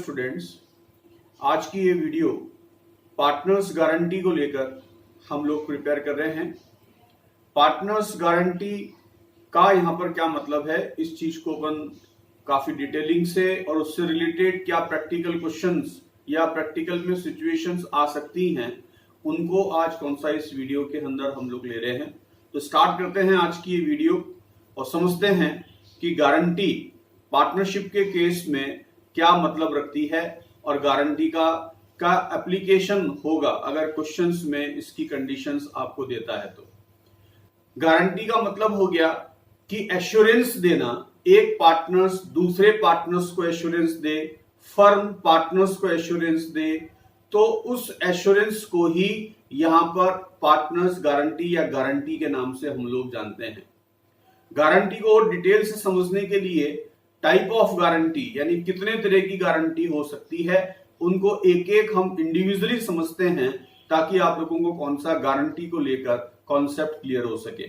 Students, आज की ये वीडियो पार्टनर्स गारंटी को लेकर हम लोग प्रिपेयर कर रहे हैं। पार्टनर्स गारंटी का यहाँ पर क्या मतलब है, इस चीज को अपन काफी डिटेलिंग से और उससे रिलेटेड क्या प्रैक्टिकल क्वेश्चंस या प्रैक्टिकल में सिचुएशंस आ सकती हैं, उनको आज कौन सा इस वीडियो के अंदर हम लोग ले रहे हैं। तो स्टार्ट करते हैं आज की ये वीडियो और समझते हैं कि गारंटी पार्टनरशिप के केस में क्या मतलब रखती है और गारंटी का एप्लीकेशन होगा अगर क्वेश्चंस में इसकी कंडीशंस आपको देता है। तो गारंटी का मतलब हो गया कि एश्योरेंस देना, एक पार्टनर्स दूसरे पार्टनर्स को एश्योरेंस दे, फर्म पार्टनर्स को एश्योरेंस दे, तो उस एश्योरेंस को ही यहां पर पार्टनर्स गारंटी या गारंटी के नाम से हम लोग जानते हैं। गारंटी को और डिटेल से समझने के लिए टाइप ऑफ गारंटी यानी कितने तरह की गारंटी हो सकती है, उनको एक एक हम इंडिविजुअली समझते हैं ताकि आप लोगों को कौन सा गारंटी को लेकर कॉन्सेप्ट क्लियर हो सके।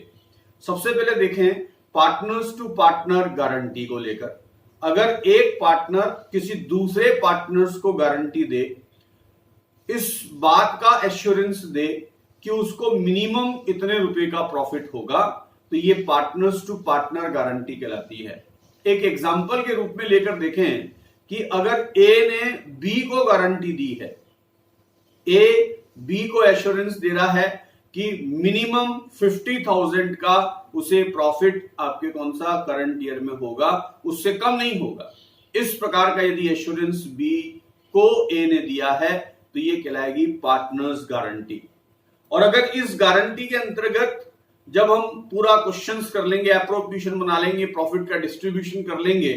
सबसे पहले देखें पार्टनर्स टू पार्टनर गारंटी को लेकर। अगर एक पार्टनर किसी दूसरे पार्टनर्स को गारंटी दे, इस बात का एश्योरेंस दे कि उसको मिनिमम इतने रुपए का प्रॉफिट होगा, तो ये पार्टनर्स टू पार्टनर गारंटी कहलाती है। एक एग्जांपल के रूप में लेकर देखें कि अगर ए ने बी को गारंटी दी है, ए बी को एश्योरेंस दे रहा है कि मिनिमम 50,000 का उसे प्रॉफिट आपके कौन सा करंट ईयर में होगा, उससे कम नहीं होगा। इस प्रकार का यदि एश्योरेंस बी को ए ने दिया है तो ये कहलाएगी पार्टनर्स गारंटी। और अगर इस गारंटी के अंतर्गत जब हम पूरा क्वेश्चंस कर लेंगे, एप्रोप्रिएशन बना लेंगे, प्रॉफिट का डिस्ट्रीब्यूशन कर लेंगे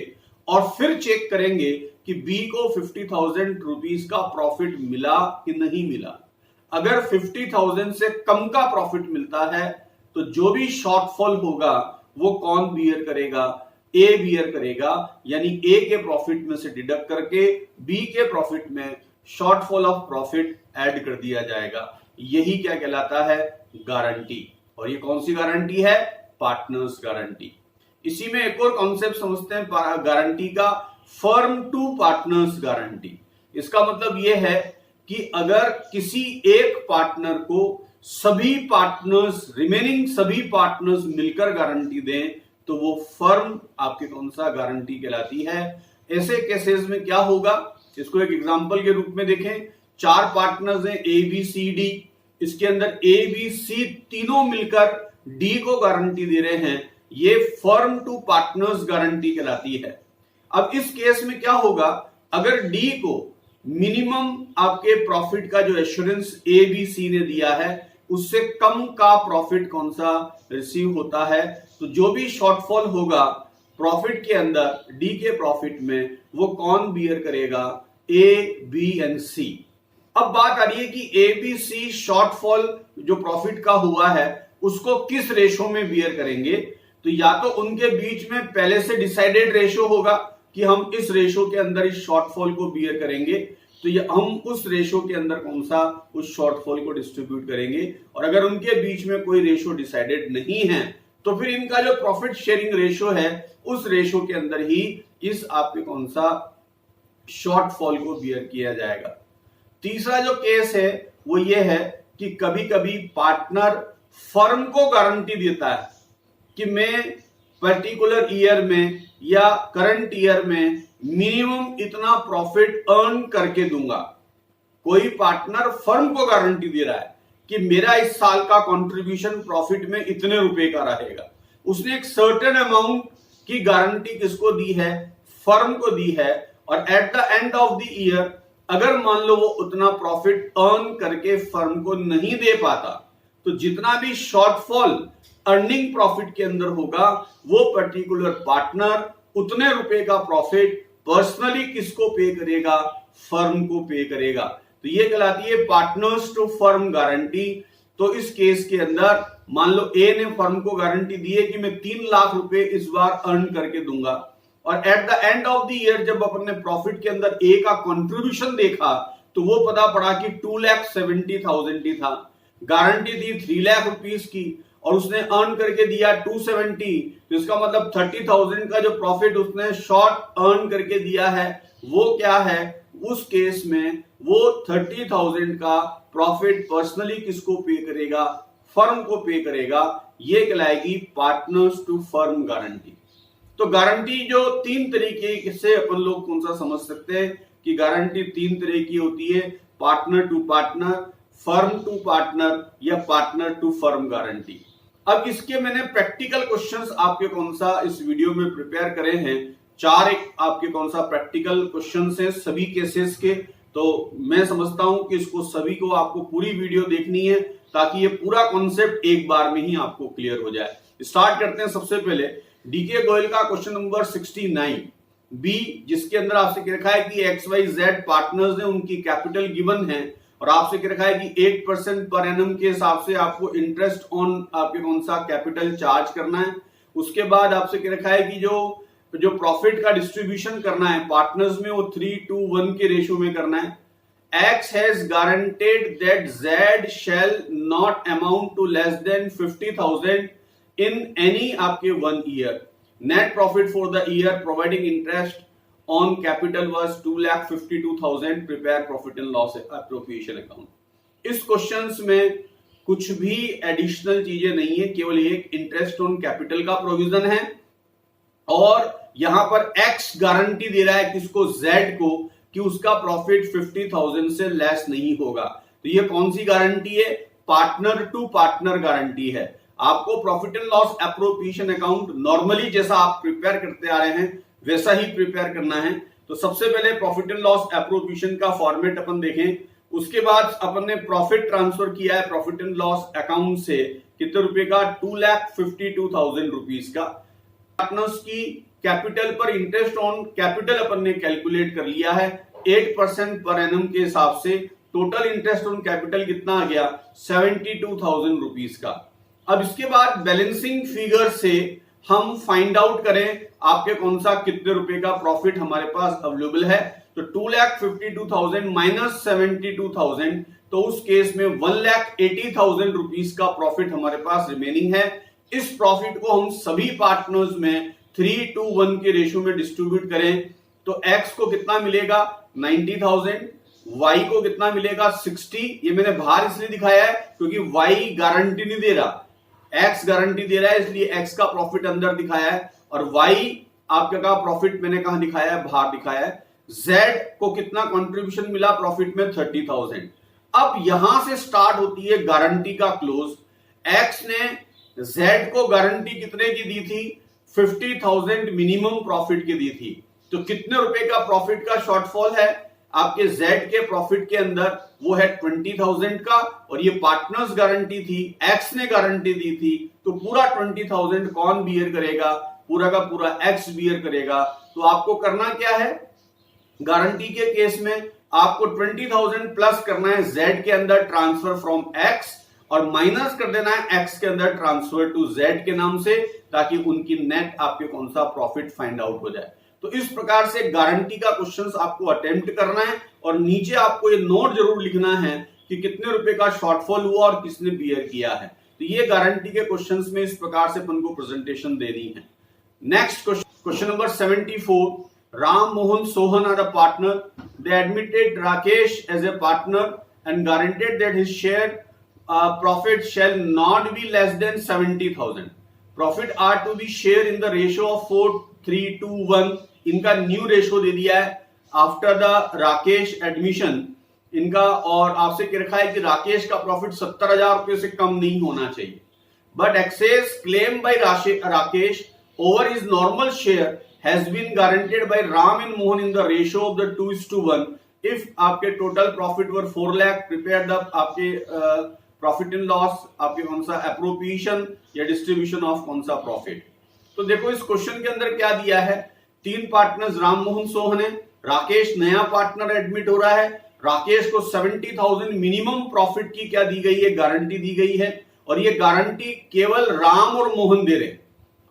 और फिर चेक करेंगे कि बी को 50,000 रुपीस का प्रॉफिट मिला कि नहीं मिला। अगर 50,000 से कम का प्रॉफिट मिलता है तो जो भी शॉर्टफॉल होगा वो कौन बियर करेगा? ए बियर करेगा, यानी ए के प्रॉफिट में से डिडक्ट करके बी के प्रॉफिट में शॉर्टफॉल ऑफ प्रॉफिट ऐड कर दिया जाएगा। यही क्या कहलाता है? गारंटी। और ये कौन सी गारंटी है? Partners guarantee. इसी में एक और कॉन्सेप्ट समझते हैं गारंटी का, फर्म टू पार्टनर्स गारंटी। इसका मतलब यह है कि अगर किसी एक पार्टनर को सभी पार्टनर्स, रिमेनिंग सभी पार्टनर्स मिलकर गारंटी दें तो वो फर्म आपके कौन सा गारंटी कहलाती है। ऐसे केसेस में क्या होगा, इसको एक एग्जांपल के रूप में देखें। 4 पार्टनर्स हैं ए बी सी डी, इसके अंदर ए बी सी तीनों मिलकर डी को गारंटी दे रहे हैं, ये फर्म टू पार्टनर्स गारंटी कहलाती है। अब इस केस में क्या होगा, अगर डी को मिनिमम आपके प्रॉफिट का जो एश्योरेंस ए बी सी ने दिया है उससे कम का प्रॉफिट कौन सा रिसीव होता है, तो जो भी शॉर्टफॉल होगा प्रॉफिट के अंदर डी के प्रॉफिट में वो कौन बियर करेगा? ए बी एंड सी। अब बात आ रही है कि ए बी सी शॉर्टफॉल जो प्रॉफिट का हुआ है उसको किस रेशो में बियर करेंगे। तो या तो उनके बीच में पहले से डिसाइडेड रेशो होगा कि हम इस रेशो के अंदर इस शॉर्टफॉल को बियर करेंगे, तो ये हम उस रेशो के अंदर कौन सा उस शॉर्टफॉल को डिस्ट्रीब्यूट करेंगे। और अगर उनके बीच में कोई रेशो डिसाइडेड नहीं है तो फिर इनका जो प्रॉफिट शेयरिंग रेशो है उस रेशो के अंदर ही इस आपके कौन सा शॉर्टफॉल को बियर किया जाएगा। तीसरा जो केस है वो ये है कि कभी कभी पार्टनर फर्म को गारंटी देता है कि मैं पर्टिकुलर ईयर में या करंट ईयर में मिनिमम इतना प्रॉफिट अर्न करके दूंगा। कोई पार्टनर फर्म को गारंटी दे रहा है कि मेरा इस साल का कंट्रीब्यूशन प्रॉफिट में इतने रुपए का रहेगा। उसने एक सर्टेन अमाउंट की गारंटी किसको दी है? फर्म को दी है। और at the end of the year अगर मान लो वो उतना प्रॉफिट अर्न करके फर्म को नहीं दे पाता तो जितना भी शॉर्टफॉल अर्निंग प्रॉफिट के अंदर होगा वो पर्टिकुलर पार्टनर उतने रुपए का प्रॉफिट पर्सनली किसको पे करेगा? फर्म को पे करेगा। तो ये कहलाती है पार्टनर्स टू फर्म गारंटी। तो इस केस के अंदर मान लो ए ने फर्म को गारंटी दी है कि मैं 3 लाख रुपए इस बार अर्न करके दूंगा, और at the end of the year जब अपन ने प्रॉफिट के अंदर ए का कंट्रीब्यूशन देखा तो वो पता पड़ा कि 2,70,000 ही था। गारंटी दी 3 लाख रुपीस की और उसने अर्न करके दिया 270, तो इसका मतलब 30,000 का जो प्रॉफिट उसने शॉर्ट अर्न करके दिया है वो क्या है? उस केस में वो 30,000 का प्रॉफिट पर्सनली किसको पे करेगा? फर्म को पे करेगा। ये कहलाएगी पार्टनर्स टू फर्म गारंटी। तो गारंटी जो तीन तरीके से अपन लोग कौन सा समझ सकते हैं कि गारंटी तीन तरह की होती है, partner to partner, firm to partner या पार्टनर टू फर्म गारंटी। अब इसके मैंने प्रैक्टिकल क्वेश्चंस आपके कौन सा इस वीडियो में प्रिपेयर करे हैं। चार एक आपके कौन सा प्रैक्टिकल क्वेश्चंस हैं सभी केसेस के। तो मैं समझता हूं कि इसको सभी को आपको पूरी वीडियो देखनी है ताकि ये पूरा कॉन्सेप्ट एक बार में ही आपको क्लियर हो जाए। स्टार्ट करते हैं। सबसे पहले डीके गोयल का क्वेश्चन नंबर 69 बी, जिसके अंदर आपसे कह रखा है कि XYZ पार्टनर्स है, उनकी कैपिटल गिवन है और आपसे कह रखा है कि 8% पर एनम के हिसाब से आपको इंटरेस्ट ऑन आपके कौन सा कैपिटल चार्ज करना है। उसके बाद आपसे कह रखा है कि जो प्रॉफिट का डिस्ट्रीब्यूशन करना है पार्टनर्स में वो 3:1 के रेशियो में करना है। X has guaranteed that Z shall not amount to less than 50,000 in any आपके 1 year. Net profit for the year providing interest on capital was 2,52,000. Prepare profit and loss appropriation account. इस questions में कुछ भी additional चीजें नहीं है, केवल एक इंटरेस्ट ऑन कैपिटल का प्रोविजन है और यहां पर X गारंटी दे रहा है किसको? Z को, कि उसका प्रॉफिट 50,000 से लेस नहीं होगा। तो ये कौन सी गारंटी है? पार्टनर टू पार्टनर गारंटी है। आपको profit and loss appropriation account normally जैसा आप प्रिपेयर करते आ रहे हैं वैसा ही प्रिपेयर करना है। तो सबसे पहले प्रॉफिट एंड लॉस एप्रोप्रिएशन का फॉर्मेट अपन देखें। उसके बाद अपन ने प्रॉफिट ट्रांसफर किया है प्रॉफिट एंड लॉस अकाउंट से कितने रुपए का? 2,52,000 रुपीज का। पार्टनर्स की कैपिटल पर इंटरेस्ट ऑन कैपिटल अपन ने कैलकुलेट कर लिया है 8% पर एनम के हिसाब से। टोटल इंटरेस्ट ऑन कैपिटल कितना आ गया? 72,000 रुपीज का। अब इसके बाद बैलेंसिंग फिगर से हम फाइंड आउट करें आपके कौन सा कितने रुपए का प्रॉफिट हमारे पास अवेलेबल है। तो 2,52,000 माइनस 72,000, तो उस केस में 1,80,000 रुपीज का प्रॉफिट हमारे पास रिमेनिंग है। इस प्रॉफिट को हम सभी पार्टनर्स में 3:1 के रेशियो में डिस्ट्रीब्यूट करें तो X को कितना मिलेगा? 90,000, Y को कितना मिलेगा? 60। ये मैंने बाहर इसलिए दिखाया है क्योंकि Y गारंटी नहीं दे रहा, X गारंटी दे रहा है, इसलिए X का प्रॉफिट अंदर दिखाया है और Y आपका का प्रॉफिट मैंने कहां दिखाया है? बाहर दिखाया है। Z को कितना कंट्रीब्यूशन मिला प्रॉफिट में? 30,000। अब यहां से स्टार्ट होती है गारंटी का क्लोज। X ने Z को गारंटी कितने की दी थी? 50,000 मिनिमम प्रॉफिट की दी थी। तो कितने रुपए का प्रॉफिट का शॉर्टफॉल है आपके Z के प्रॉफिट के अंदर? वो है 20,000 का और ये पार्टनर्स गारंटी थी, X ने गारंटी दी थी। तो पूरा 20,000 कौन बियर करेगा? पूरा का पूरा X बियर करेगा। तो आपको करना क्या है? गारंटी के केस में आपको 20,000 प्लस करना है Z के अंदर ट्रांसफर फ्रॉम X और माइनस कर देना है X के अंदर ट्रांसफर टू Z के नाम से, ताकि उनकी नेट आपके कौन सा प्रॉफिट फाइंड आउट हो जाए। तो इस प्रकार से गारंटी का क्वेश्चंस आपको अटेम्प्ट करना है और नीचे आपको ये नोट जरूर लिखना है कि कितने रुपए का शॉर्टफॉल हुआ और किसने बियर किया है। तो ये गारंटी के क्वेश्चंस में इस प्रकार से अपन को प्रेजेंटेशन देनी है। Next question number 74, Ram Mohan Sohan are the partner, they admitted Rakesh as a partner and guaranteed that his share profit shall not be less than 70,000. Profit are to be shared in the ratio of 4:3:1. इनका new ratio दे दिया है after the Rakesh admission इनका, और आपसे कह रखा है कि राकेश का प्रॉफिट 70,000 रुपए से कम नहीं होना चाहिए। But excess claim by Rakesh over his normal share has been guaranteed by Ram and Mohan in the ratio of the 2:1. If आपके total profit were 4 lakh, prepare the आपके प्रॉफिट एंड लॉस आपके कौन सा एप्रोप्रिएशन या डिस्ट्रीब्यूशन ऑफ कौन सा प्रॉफिट। तो देखो इस क्वेश्चन के अंदर क्या दिया है? तीन पार्टनर्स राम मोहन सोहन है, राकेश नया पार्टनर एडमिट हो रहा है। राकेश को 70,000 मिनिमम प्रॉफिट की क्या दी गई है? गारंटी दी गई है और ये गारंटी केवल राम और मोहन दे रहे हैं।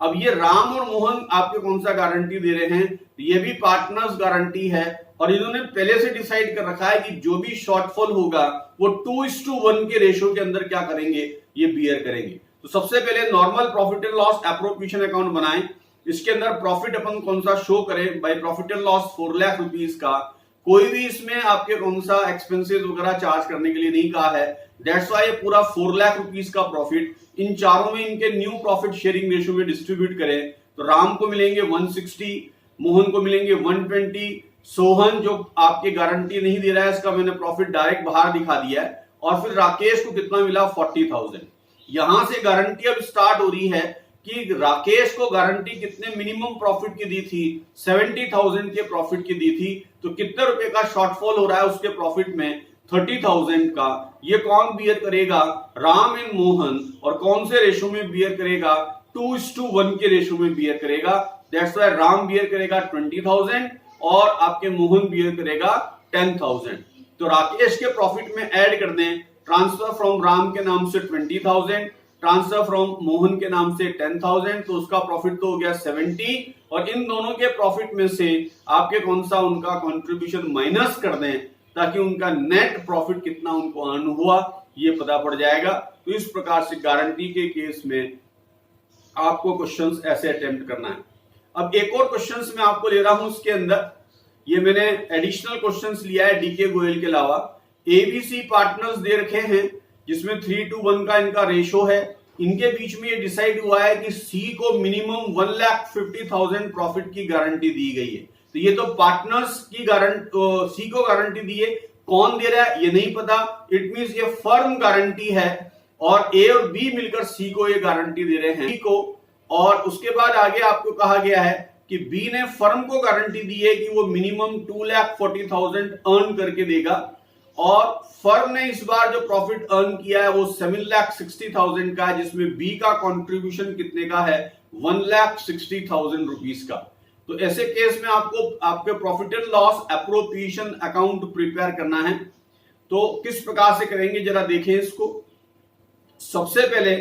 अब ये राम और मोहन आपके कौन सा गारंटी दे रहे हैं? ये भी पार्टनर्स गारंटी है और इन्होंने पहले से डिसाइड कर रखा है कि जो भी शॉर्टफॉल होगा वो 2:1 के रेशियो के अंदर क्या करेंगे? ये बियर करेंगे। तो सबसे पहले normal profit and loss appropriation account बनाएं। इसके अंदर प्रॉफिट अपन कौन सा शो करें? By profit and loss 4 lakh rupees का कोई भी इसमें आपके कौन सा एक्सपेंसेस वगैरह चार्ज करने के लिए नहीं कहा है। दैट्स वाई ये पूरा 4 लाख रुपीस का प्रॉफिट इन चारों में इनके न्यू प्रॉफिट शेयरिंग रेशियो में डिस्ट्रीब्यूट करें तो राम को मिलेंगे 160, मोहन को मिलेंगे 120, सोहन जो आपकी गारंटी नहीं दे रहा है इसका मैंने प्रॉफिट डायरेक्ट बाहर दिखा दिया है, और फिर राकेश को कितना मिला 40,000। यहां से गारंटी अब स्टार्ट हो रही है कि राकेश को गारंटी कितने मिनिमम प्रॉफिट की दी थी, 70,000 के प्रॉफिट की दी थी, तो कितने रुपए का शॉर्टफॉल हो रहा है उसके प्रॉफिट में 30,000 का। ये कौन बियर करेगा, राम एंड मोहन, और कौन से रेशो में बियर करेगा, 2:1 के रेशो में बियर करेगा। दैट्स वाई राम बियर करेगा 20,000 और आपके मोहन बियर करेगा 10,000। तो राकेश के प्रॉफिट में ऐड कर दें, ट्रांसफर फ्रॉम राम के नाम से 20,000, ट्रांसफर फ्रॉम मोहन के नाम से 10,000, तो उसका प्रॉफिट तो हो गया 70, और इन दोनों के प्रॉफिट में से आपके कौन सा उनका कंट्रीब्यूशन माइनस कर दें ताकि उनका नेट प्रॉफिट कितना उनको अर्न हुआ ये पता पड़ जाएगा। तो इस प्रकार से गारंटी के केस में आपको क्वेश्चंस ऐसे अटेम्प्ट करना है। अब एक और क्वेश्चंस मैं आपको ले रहा हूं, उसके अंदर ये मैंने एडिशनल क्वेश्चंस लिया है डीके गोयल के अलावा। एबीसी पार्टनर्स दे रखे हैं जिसमें 3:1 का इनका रेशो है। इनके बीच में ये डिसाइड हुआ है कि सी को मिनिमम 1,50,000 प्रॉफिट की गारंटी दी गई है। तो ये तो पार्टनर्स की गारंटी सी को गारंटी दी है, कौन दे रहा है ये नहीं पता। इट मींस ये फर्म गारंटी है और ए और बी मिलकर सी को ये गारंटी दे रहे हैं को। और उसके बाद आगे आपको कहा गया है कि बी ने फर्म को गारंटी दी है कि वो मिनिमम 2,40,000 अर्न करके देगा, और फर्म ने इस बार जो प्रॉफिट अर्न किया है वो 7,60,000 का है, जिसमें बी का कंट्रीब्यूशन कितने का है 1,60,000 रुपीस का। तो ऐसे केस में आपको आपके profit and loss appropriation account prepare करना है। तो किस प्रकार से करेंगे जरा देखें इसको। सबसे पहले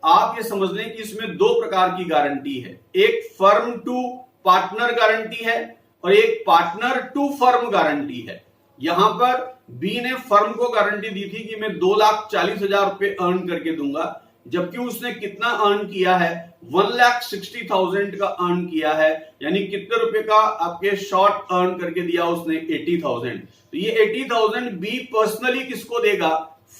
आप ये समझ लें कि इसमें दो प्रकार की गारंटी है, एक फर्म टू पार्टनर गारंटी है और एक पार्टनर टू फर्म गारंटी है। यहां पर बी ने फर्म को गारंटी दी थी कि मैं 2,40,000 रुपए अर्न करके दूंगा, जबकि उसने कितना अर्न किया है 1,60,000 का अर्न किया है, यानी कितने रुपए का आपके शॉर्ट अर्न करके दिया उसने 80,000। तो ये 80,000 बी पर्सनली किसको देगा,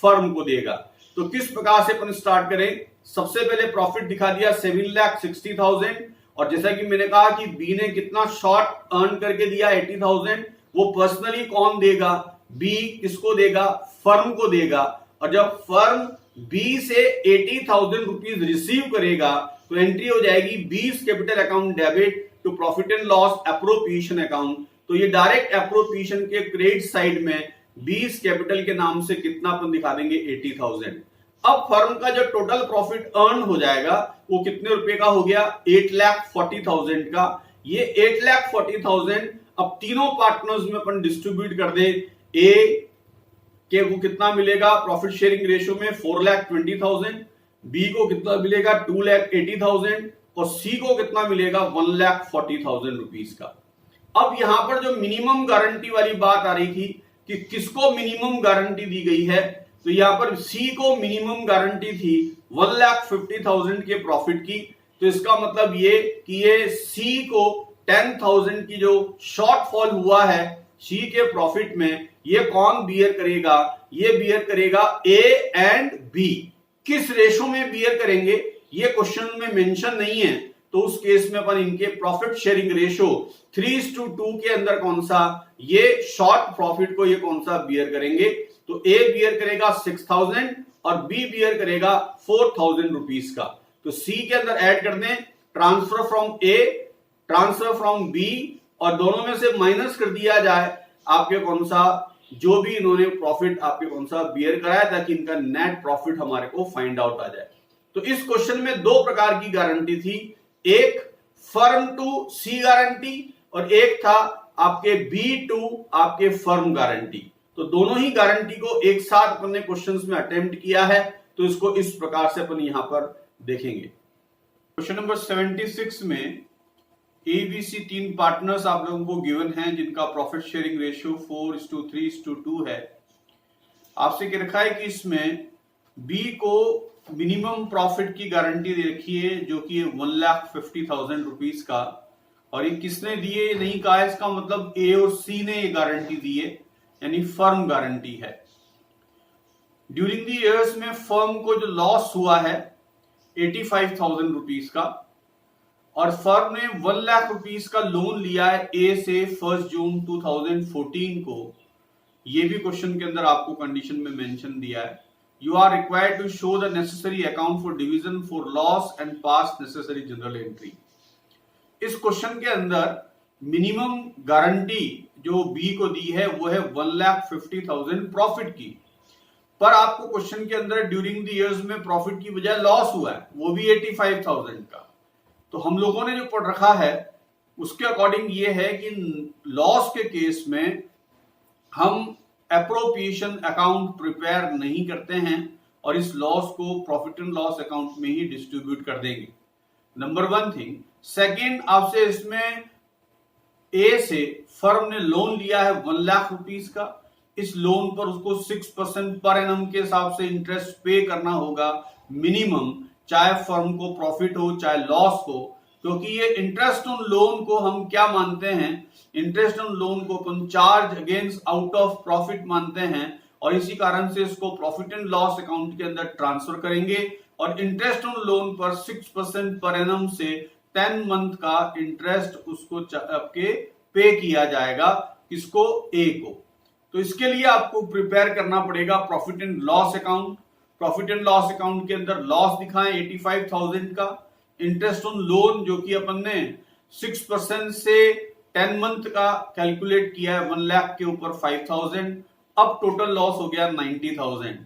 फर्म को देगा। तो किस प्रकार से अपन स्टार्ट करें, सबसे पहले प्रॉफिट दिखा दिया 7,60,000, और जैसा कि मैंने कहा कि बी ने कितना शॉर्ट अर्न करके दिया 80,000, वो पर्सनली कौन देगा, बी किसको देगा, फर्म को देगा। और जब फर्म बी से 80,000 रुपीज रिसीव करेगा तो एंट्री हो जाएगी बीस capital account debit to profit and loss appropriation account. तो ये डायरेक्ट एप्रोप्रिएशन के क्रेडिट साइड में 20 कैपिटल के नाम से कितना अपन दिखा देंगे 80,000। अब फर्म का जो टोटल प्रॉफिट अर्न हो जाएगा वो कितने रुपए का हो गया 8,40,000 का। ये 8,40,000 अब तीनों पार्टनर्स में अपन डिस्ट्रीब्यूट कर दे। ए के को कितना मिलेगा प्रॉफिट शेयरिंग रेशियो में 4,20,000, बी को कितना मिलेगा 2,80,000 और सी को कितना मिलेगा 1,40,000 रुपीज का। अब यहां पर जो मिनिमम गारंटी वाली बात आ रही थी कि किसको मिनिमम गारंटी दी गई है, तो यहां पर सी को मिनिमम गारंटी थी 1,50,000 के प्रॉफिट की। तो इसका मतलब ये कि ये सी को 10,000 की जो शॉर्टफॉल हुआ है सी के प्रॉफिट में, ये कौन बियर करेगा, ये बियर करेगा ए एंड बी। किस रेशो में बियर करेंगे ये क्वेश्चन में मेंशन नहीं है, तो उस केस में अपन इनके प्रॉफिट शेयरिंग रेशो 3:2 के अंदर कौन सा ये शॉर्ट प्रॉफिट को ये कौन सा बियर करेंगे। तो ए बियर करेगा 6,000 और बी बियर करेगा 4,000 रुपीज का। तो सी के अंदर ऐड कर दें transfer from A, transfer from B, और दोनों में से माइनस कर दिया जाए आपके कौन सा जो भी इन्होंने प्रॉफिट आपके कौन सा बियर कराया, ताकि इनका नेट प्रॉफिट हमारे को फाइंड आउट आ जाए। तो इस क्वेश्चन में दो प्रकार की गारंटी थी, एक फर्म टू सी गारंटी और एक था आपके बी टू आपके फर्म गारंटी। तो दोनों ही गारंटी को एक साथ अपन ने क्वेश्चंस में अटेम्प्ट किया है, तो इसको इस प्रकार से अपन यहां पर देखेंगे। क्वेश्चन नंबर 76 में एबीसी तीन पार्टनर्स आप लोगों को गिवन हैं जिनका प्रॉफिट शेयरिंग रेशियो 4:3:2 है। आपसे कह रखा है कि इसमें बी को मिनिमम प्रॉफिट की गारंटी दे रखी है जो कि 1,50,000 रुपीज का, और ये किसने दिए नहीं कहा है, इसका मतलब ए और सी ने ये गारंटी दी है, यानी फर्म गारंटी है। ड्यूरिंग द इयर्स में फर्म को जो लॉस हुआ है 85,000 रुपीज का, और फर्म ने 1 लाख रुपीज का लोन लिया है ए से 1 जून 2014 को। ये भी क्वेश्चन के अंदर आपको कंडीशन में मेंशन दिया है, you are required to show the necessary account for division for loss and pass necessary journal entry. इस क्वेश्चन के अंदर मिनिमम गारंटी जो बी को दी है वो है 1,50,000 प्रॉफिट की, पर आपको क्वेश्चन के अंदर ड्यूरिंग द इयर्स में प्रॉफिट की बजाय लॉस हुआ है, वो भी 85,000 का। तो हम लोगों ने जो पढ़ रखा है उसके अकॉर्डिंग ये है कि लॉस के केस में हम एप्रोप्रिएशन अकाउंट प्रिपेयर नहीं करते हैं और इस लॉस को प्रॉफिट एंड लॉस अकाउंट में ही डिस्ट्रीब्यूट कर देंगे। Number 1 thing. सेकेंड, आपसे इसमें ए से फर्म ने लोन लिया है 1 लाख रुपीज का, इस लोन पर उसको 6% पर एनम के हिसाब से इंटरेस्ट पे करना होगा मिनिमम, चाहे फर्म को प्रॉफिट हो चाहे लॉस हो, क्योंकि ये इंटरेस्ट ऑन लोन को हम क्या मानते हैं, इंटरेस्ट ऑन लोन को अपन charge against out of profit मानते हैं, और इसी कारण से इसको प्रॉफिट एंड लॉस अकाउंट के अंदर ट्रांसफर करेंगे और इंटरेस्ट ऑन लोन पर 6% पर एनम से 10 मंथ का इंटरेस्ट उसको आपके पे किया जाएगा, किसको, ए को। तो इसके लिए आपको प्रिपेयर करना पड़ेगा profit and loss account. Profit and loss account के अंदर लॉस दिखाएं 85,000 का, इंटरेस्ट ऑन लोन जो कि अपन ने 6% से 10 मंथ का कैलकुलेट किया है 1 लाख के ऊपर 5,000, अब टोटल लॉस हो गया 90,000।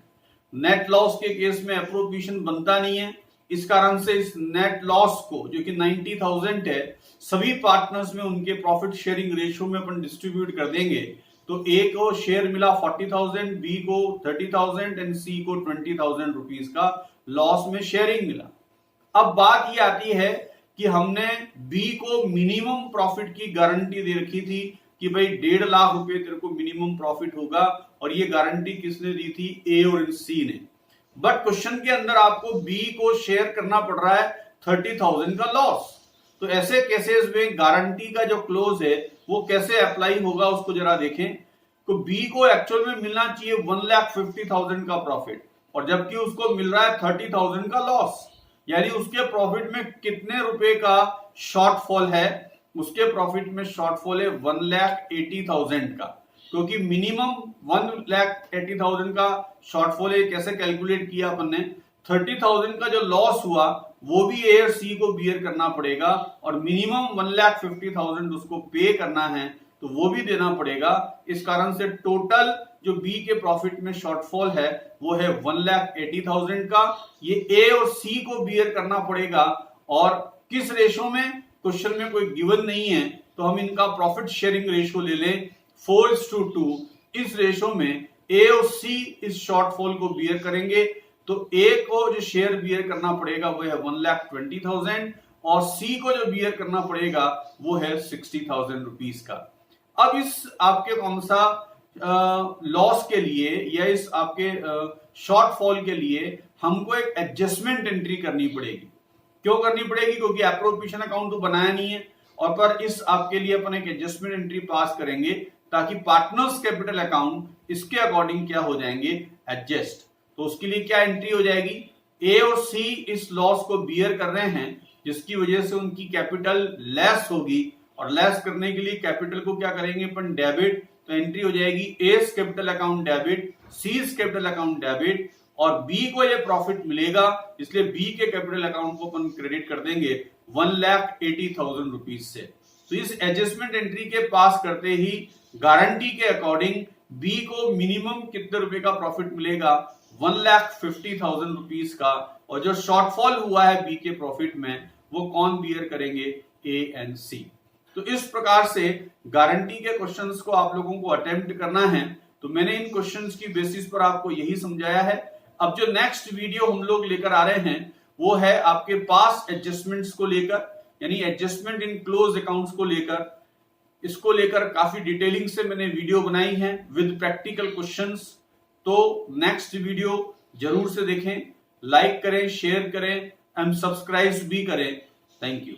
नेट लॉस के केस में एप्रोप्रिएशन बनता नहीं है, इस कारण से इस नेट लॉस को जो कि 90,000 है सभी पार्टनर्स में उनके प्रॉफिट शेयरिंग रेशियो में अपन डिस्ट्रीब्यूट कर देंगे। तो ए को शेयर मिला 40,000, बी को 30,000 एंड सी को 20,000 रुपीज का लॉस में शेयरिंग मिला। अब बात ये आती है कि हमने बी को मिनिमम प्रॉफिट की गारंटी दे रखी थी कि भाई 1.5 लाख रुपए तेरे को मिनिमम प्रॉफिट होगा, और ये गारंटी किसने दी थी, ए और सी ने। बट क्वेश्चन के अंदर आपको बी को शेयर करना पड़ रहा है 30,000 का लॉस। तो ऐसे केसेस में गारंटी का जो क्लोज है वो कैसे अप्लाई होगा उसको जरा देखें। तो बी को एक्चुअल में मिलना चाहिए 1,50,000 का प्रॉफिट, और जबकि उसको मिल रहा है 30,000 का लॉस, यानी उसके प्रॉफिट में कितने रुपए का शॉर्टफॉल है, उसके प्रॉफिट में शॉर्टफॉल है 1,80,000 का, क्योंकि मिनिमम 1,80,000 का शॉर्टफॉल है। कैसे कैलकुलेट किया अपन ने, 30,000 का जो लॉस हुआ वो भी ए और सी को बियर करना पड़ेगा, और मिनिमम 1,50,000 उसको पे करना है तो वो भी देना पड़ेगा। इस कारण से टोटल जो बी के प्रॉफिट में शॉर्टफॉल है वो है 1,80,000 का, ये ए और सी को बियर करना पड़ेगा। और किस रेशो में, क्वेश्चन में कोई गिवन नहीं है, तो हम इनका प्रॉफिट शेयरिंग रेशो ले लें 4:2। इस रेशो में ए और सी इस शॉर्टफॉल को बियर करेंगे, तो ए को जो शेयर बियर करना पड़ेगा वो है 1,20,000 और सी को जो बियर करना पड़ेगा वो है 60,000 रुपीज का। अब इस आपके कौन सा लॉस के लिए या इस आपके शॉर्टफॉल के लिए हमको एक एडजस्टमेंट एंट्री करनी पड़ेगी। क्यों करनी पड़ेगी, क्योंकि एप्रोप्रिएशन अकाउंट तो बनाया नहीं है, और पर इस आपके लिए अपन एक एडजस्टमेंट एंट्री पास करेंगे ताकि पार्टनर्स कैपिटल अकाउंट इसके अकॉर्डिंग क्या हो जाएंगे, एडजस्ट। तो उसके लिए क्या एंट्री हो जाएगी, ए और सी इस लॉस को बियर कर रहे हैं जिसकी वजह से उनकी कैपिटल लेस होगी, और लेस करने के लिए कैपिटल को क्या करेंगे अपन, डेबिट। तो एंट्री हो जाएगी S capital account debit, seize capital account debit, और बी को ये प्रॉफिट मिलेगा इसलिए बी के कैपिटल अकाउंट को अपन क्रेडिट कर देंगे 1,80,000 रुपीज से। तो इस एडजस्टमेंट एंट्री के पास करते ही गारंटी के अकॉर्डिंग बी को मिनिमम कितने रुपए का प्रॉफिट मिलेगा, 1,50,000 रुपीज का, और जो शॉर्टफॉल हुआ है बी के प्रॉफिट में वो कौन बियर करेंगे, ए एंड सी। तो इस प्रकार से गारंटी के क्वेश्चंस को आप लोगों को अटेम्प्ट करना है। तो मैंने इन क्वेश्चंस की बेसिस पर आपको यही समझाया है। अब जो नेक्स्ट वीडियो हम लोग लेकर आ रहे हैं वो है आपके पास एडजस्टमेंट्स को लेकर, यानी एडजस्टमेंट इन क्लोज अकाउंट्स को लेकर। इसको लेकर काफी डिटेलिंग से मैंने वीडियो बनाई है विद प्रैक्टिकल क्वेश्चंस। तो नेक्स्ट वीडियो जरूर से देखें, लाइक करें, शेयर करें एंड सब्सक्राइब भी करें। Thank you.